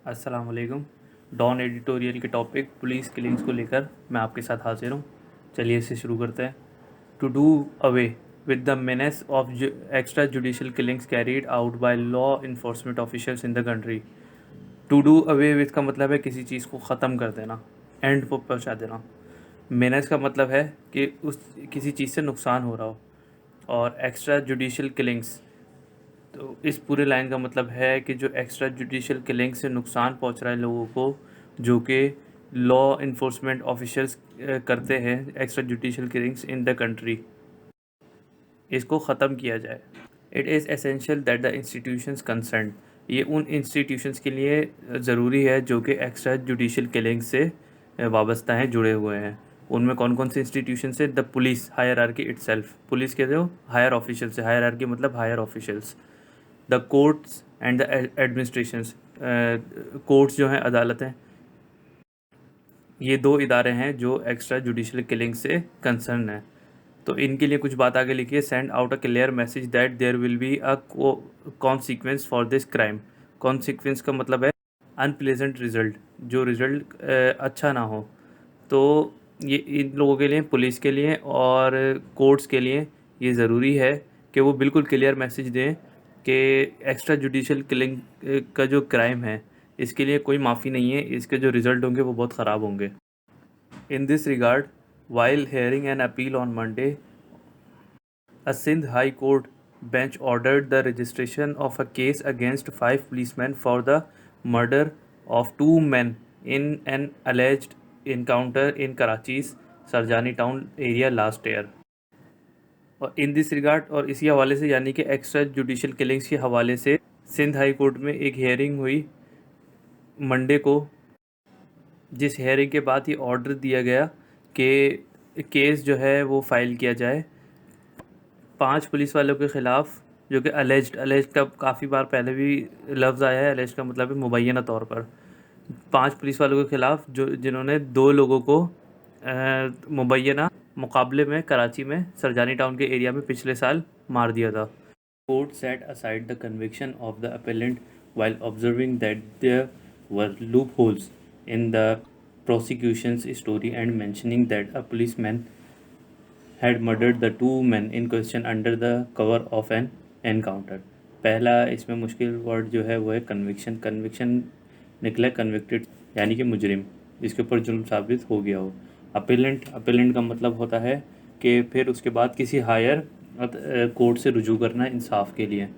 अस्सलाम वालेकुम। Don editorial के टॉपिक पुलिस किलिंग्स को लेकर मैं आपके साथ हाजिर हूँ। चलिए इसे शुरू करते हैं। To do away with the menace of extra judicial killings carried out by law enforcement officials in the country. To do away with का मतलब है किसी चीज़ को ख़त्म कर देना, एंड पर पहुँचा देना। menace का मतलब है कि उस किसी चीज़ से नुकसान हो रहा हो, और एक्स्ट्रा जुडिशल किलिंग्स, तो इस पूरे लाइन का मतलब है कि जो एक्स्ट्रा जुडिशल किलिंग से नुकसान पहुंच रहा है लोगों को, जो कि लॉ इन्फोर्समेंट ऑफिशियल्स करते हैं, extra judicial killings in the country, इसको ख़त्म किया जाए। It is essential that the institutions concern, ये उन इंस्टीट्यूशंस के लिए ज़रूरी है जो कि एक्स्ट्रा जुडिशल किलिंग से वाबस्ता हैं, जुड़े हुए हैं। उनमें कौन कौन से इंस्टीट्यूशन से? The police hierarchy itself, police के जो हायर ऑफिशियल से, हायरार्की मतलब higher officials. The courts and the administrations, courts जो हैं, अदालतें, ये दो इदारे हैं जो एक्स्ट्रा जुडिशल किलिंग से कंसर्न है। तो इनके लिए कुछ बात आगे लिखी है। Send out a clear message that there will be a consequence for this crime. Consequence का मतलब है अनप्लेजेंट रिजल्ट, जो रिजल्ट अच्छा ना हो। तो ये इन लोगों के लिए, पुलिस के लिए और कोर्ट्स के लिए ये ज़रूरी है कि वो बिल्कुल क्लियर मैसेज दें कि एक्स्ट्रा जुडिशल किलिंग का जो क्राइम है, इसके लिए कोई माफ़ी नहीं है, इसके जो रिज़ल्ट होंगे वो बहुत ख़राब होंगे। इन this regard, while hearing an appeal on Monday, a Sindh High Court bench ordered the registration of a case against 5 policemen for the murder of 2 men in an alleged encounter in Karachi's Sarjani town area last year. और इन this regard, और इसी हवाले से, यानी कि extra judicial killings के हवाले से, सिंध हाई कोर्ट में एक हियरिंग हुई मंडे को, जिस हेयरिंग के बाद ये ऑर्डर दिया गया कि केस जो है वो फाइल किया जाए 5 पुलिस वालों के ख़िलाफ़, जो कि अलेज्ड का काफ़ी बार पहले भी लफ्ज़ आया है। अलेज्ड का मतलब है मुबैना तौर पर। 5 पुलिस वालों के ख़िलाफ़ जो जिन्होंने 2 लोगों को मुबैना मुकाबले में कराची में सरजानी टाउन के एरिया में पिछले साल मार दिया था। Court set aside the conviction of the appellant while observing that there were loopholes in the prosecution's story and mentioning that a policeman had murdered the 2 men in question under the cover of an encounter। पहला इसमें मुश्किल word जो है वो है conviction. Conviction निकला convicted, यानी कि मुजरिम जिसके ऊपर जुल्म साबित हो गया हो। अपेलेंट का मतलब होता है कि फिर उसके बाद किसी हायर कोर्ट से रुजू करना इंसाफ के लिए।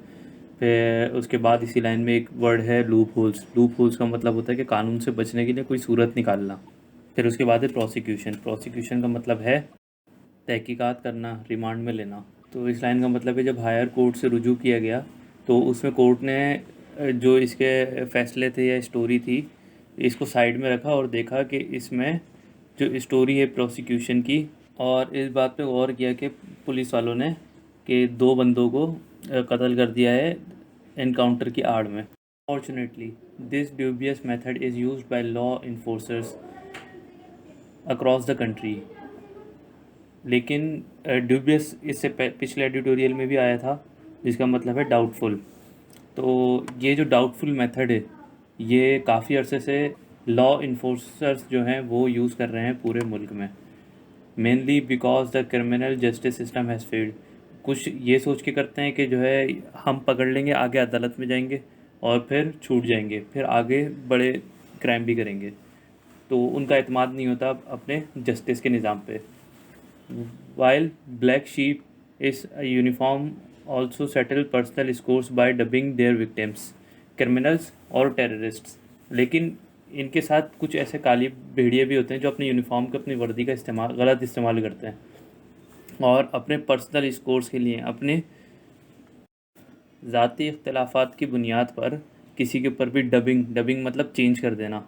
फिर उसके बाद इसी लाइन में एक वर्ड है लूप होल्स। लूप होल्स का मतलब होता है कि कानून से बचने के लिए कोई सूरत निकालना। फिर उसके बाद है प्रोसिक्यूशन। प्रोसिक्यूशन का मतलब है तहकीकात करना, रिमांड में लेना। तो इस लाइन का मतलब है जब हायर कोर्ट से रुजू किया गया तो उसमें कोर्ट ने जो इसके फ़ैसले थे या स्टोरी थी, इसको साइड में रखा और देखा कि इसमें जो स्टोरी है प्रोसिक्यूशन की, और इस बात पे गौर किया कि पुलिस वालों ने कि 2 बंदों को कत्ल कर दिया है एनकाउंटर की आड़ में। Fortunately this dubious method is used by law enforcers across the country. लेकिन ड्यूबियस इससे पिछले एडिटोरियल में भी आया था, जिसका मतलब है डाउटफुल। तो ये जो डाउटफुल मेथड है, ये काफ़ी अरसे से लॉ इन्फोर्सर्स जो हैं वो यूज़ कर रहे हैं पूरे मुल्क में, mainly because the criminal justice system has failed. कुछ ये सोच के करते हैं कि जो है हम पकड़ लेंगे, आगे अदालत में जाएंगे और फिर छूट जाएंगे, फिर आगे बड़े क्राइम भी करेंगे। तो उनका एतमाद नहीं होता अपने जस्टिस के निज़ाम पे। While Black Sheep is a uniform also settle personal scores by dubbing their victims criminals और terrorists। लेकिन इनके साथ कुछ ऐसे काली भेड़िए भी होते हैं जो अपने यूनिफॉर्म के, अपनी वर्दी का गलत इस्तेमाल करते हैं और अपने पर्सनल स्कोर्स के लिए, अपने ज़ाती इख्तलाफात की बुनियाद पर किसी के ऊपर भी डबिंग मतलब चेंज कर देना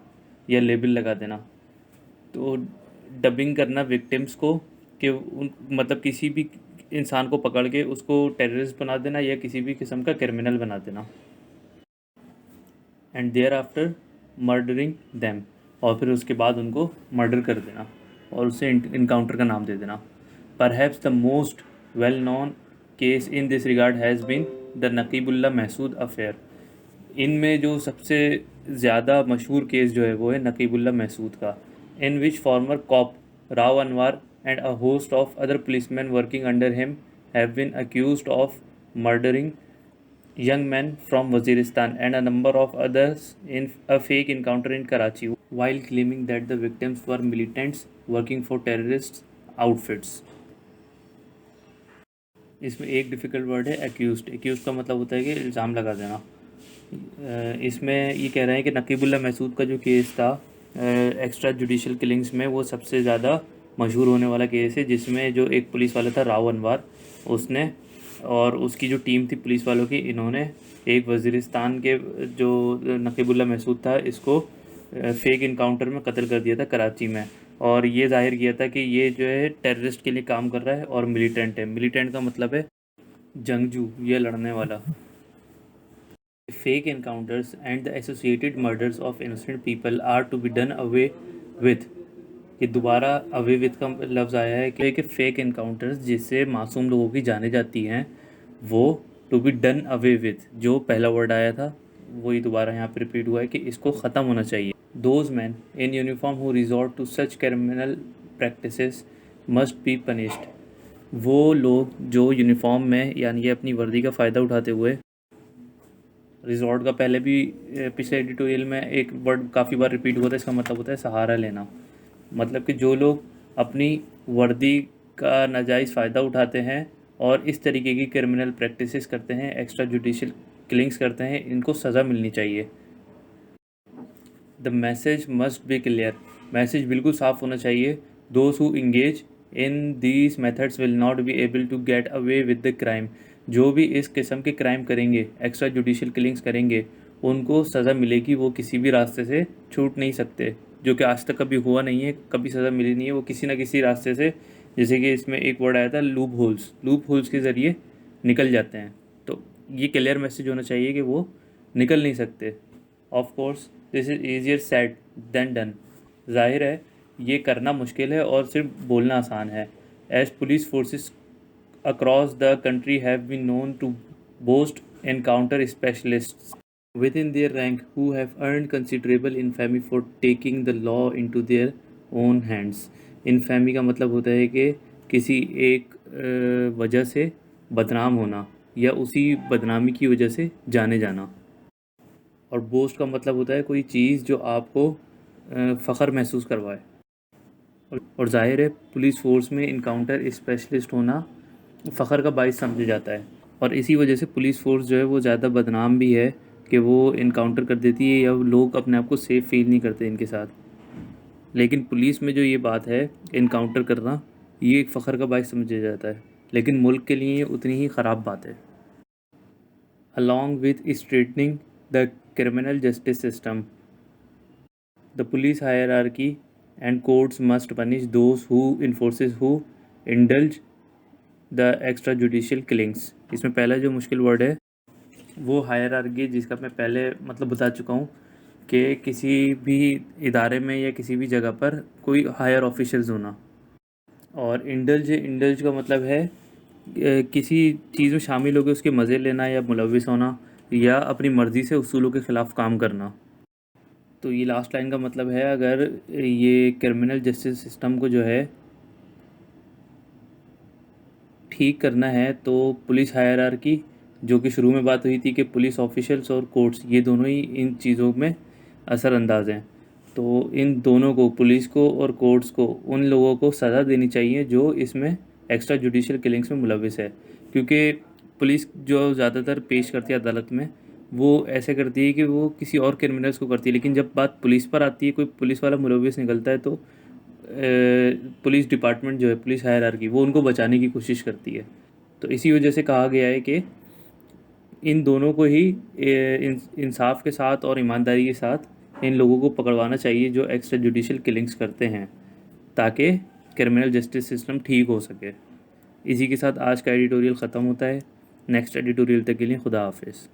या लेबल लगा देना। तो डबिंग करना विक्टिम्स को, कि उन मतलब किसी भी इंसान को पकड़ के उसको टेररिस्ट बना देना या किसी भी किस्म का क्रिमिनल बना देना, and thereafter murdering them, और फिर उसके बाद उनको मर्डर कर देना और उससे इनकाउंटर का नाम दे देना। Perhaps the most well known case in this regard has been the Naqeebullah Mehsud affair. इनमें जो सबसे ज़्यादा मशहूर केस जो है वो है नकीबुल्ला महसूद का, in which former cop Rao Anwar and a host of other policeman working under him have been accused of murdering young men from Waziristan and a number of others in a fake encounter in Karachi while claiming that the victims were militants working for terrorist outfits. इसमें एक difficult word है एक्यूज़ड। एक्यूज़ड का मतलब होता है कि इल्ज़ाम लगा देना। इसमें ये कह रहे हैं कि नकीबुल्ला महसूद का जो केस था एक्स्ट्रा जुडिशल किलिंग्स में, वो सबसे ज़्यादा मशहूर होने वाला केस है, जिसमें जो एक पुलिस वाला था राव अनवर, उसने और उसकी जो टीम थी पुलिस वालों की, इन्होंने एक वज़ीरिस्तान के जो नकीबुल्ला महसूद था इसको फेक इनकाउंटर में कत्ल कर दिया था कराची में, और ये जाहिर किया था कि ये जो है टेररिस्ट के लिए काम कर रहा है और मिलिटेंट है। मिलिटेंट का मतलब है जंगजू, ये लड़ने वाला। Fake encounters and the associated murders of innocent people are to be done away with। ये दोबारा अवे विथ का लफ्ज़ आया है कि फेक एनकाउंटर्स जिससे मासूम लोगों की जाने जाती हैं, वो to be done away with, जो पहला वर्ड आया था वही दोबारा यहाँ पे रिपीट हुआ है कि इसको ख़त्म होना चाहिए। Those men in uniform who resort to such criminal practices must be punished. वो लोग जो यूनिफॉर्म में यानी अपनी वर्दी का फ़ायदा उठाते हुए, रिजॉर्ट का पहले भी पिछले एडिटोरियल में एक वर्ड काफ़ी बार रिपीट हुआ था, इसका मतलब होता है सहारा लेना। मतलब कि जो लोग अपनी वर्दी का नाजायज़ फ़ायदा उठाते हैं और इस तरीके की क्रिमिनल प्रैक्टिसेस करते हैं, एक्स्ट्रा जुडिशल किलिंग्स करते हैं, इनको सज़ा मिलनी चाहिए। The message must be clear, message बिल्कुल साफ़ होना चाहिए। Those who engage in these methods will not be able to get away with the crime. जो भी इस किस्म के क्राइम करेंगे, एक्स्ट्रा जुडिशल किलिंग्स करेंगे, उनको सज़ा मिलेगी, वो किसी भी रास्ते से छूट नहीं सकते, जो कि आज तक कभी हुआ नहीं है, कभी सज़ा मिली नहीं है। वो किसी न किसी रास्ते से, जैसे कि इसमें एक वर्ड आया था लूप होल्स, लूप होल्स के ज़रिए निकल जाते हैं। तो ये क्लियर मैसेज होना चाहिए कि वो निकल नहीं सकते। Of course this is easier said than done. जाहिर है ये करना मुश्किल है और सिर्फ बोलना आसान है। As police forces across the country have been known to boast encounter specialists within their rank who have earned considerable infamy for taking the law into their own hands। infamy का मतलब होता है कि किसी एक वजह से बदनाम होना या उसी बदनामी की वजह से जाने जाना। और बोस्ट का मतलब होता है कोई चीज़ जो आपको फ़ख्र महसूस करवाए। और जाहिर है पुलिस फोर्स में इनकाउंटर स्पेशलिस्ट होना फ़ख्र का बाइस समझा जाता है, और इसी वजह से पुलिस फोर्स जो है वो ज़्यादा बदनाम भी है कि वो इनकाउंटर कर देती है या लोग अपने आप को सेफ़ फील नहीं करते इनके साथ। लेकिन पुलिस में जो ये बात है इनकाउंटर करना, ये एक फ़ख्र का बाइस समझा जाता है, लेकिन मुल्क के लिए उतनी ही ख़राब बात है। Along with straightening the criminal justice system, the police hierarchy and courts must punish those who enforces who indulge the extra judicial killings. इसमें पहला जो मुश्किल वर्ड है वो हायरार्की, जिसका मैं पहले मतलब बता चुका हूँ कि किसी भी इदारे में या किसी भी जगह पर कोई हायर ऑफिशियल्स होना। और इंडल्ज का मतलब है किसी चीज़ में शामिल होकर उसके मज़े लेना या मुलविस होना या अपनी मर्ज़ी से उसूलों के ख़िलाफ़ काम करना। तो ये लास्ट लाइन का मतलब है अगर ये क्रिमिनल जस्टिस सिस्टम को जो है ठीक करना है तो पुलिस हायरार्की, जो कि शुरू में बात हुई थी कि पुलिस ऑफिशियल्स और कोर्ट्स, ये दोनों ही इन चीज़ों में असरअंदाज हैं। तो इन दोनों को, पुलिस को और कोर्ट्स को, उन लोगों को सज़ा देनी चाहिए जो इसमें एक्स्ट्रा जुडिशल किलिंग्स में मुलविस है। क्योंकि पुलिस जो ज़्यादातर पेश करती है अदालत में, वो ऐसे करती है कि वो किसी और क्रिमिनल्स को करती है, लेकिन जब बात पुलिस पर आती है, कोई पुलिस वाला मुलविस निकलता है, तो पुलिस डिपार्टमेंट जो है, पुलिस हायरार्की, वो उनको बचाने की कोशिश करती है। तो इसी वजह से कहा गया है कि इन दोनों को ही इंसाफ के साथ और ईमानदारी के साथ इन लोगों को पकड़वाना चाहिए जो एक्स्ट्रा जुडिशल किलिंग्स करते हैं, ताकि क्रिमिनल जस्टिस सिस्टम ठीक हो सके। इसी के साथ आज का एडिटोरियल ख़त्म होता है। नेक्स्ट एडिटोरियल तक के लिए खुदा हाफिज़।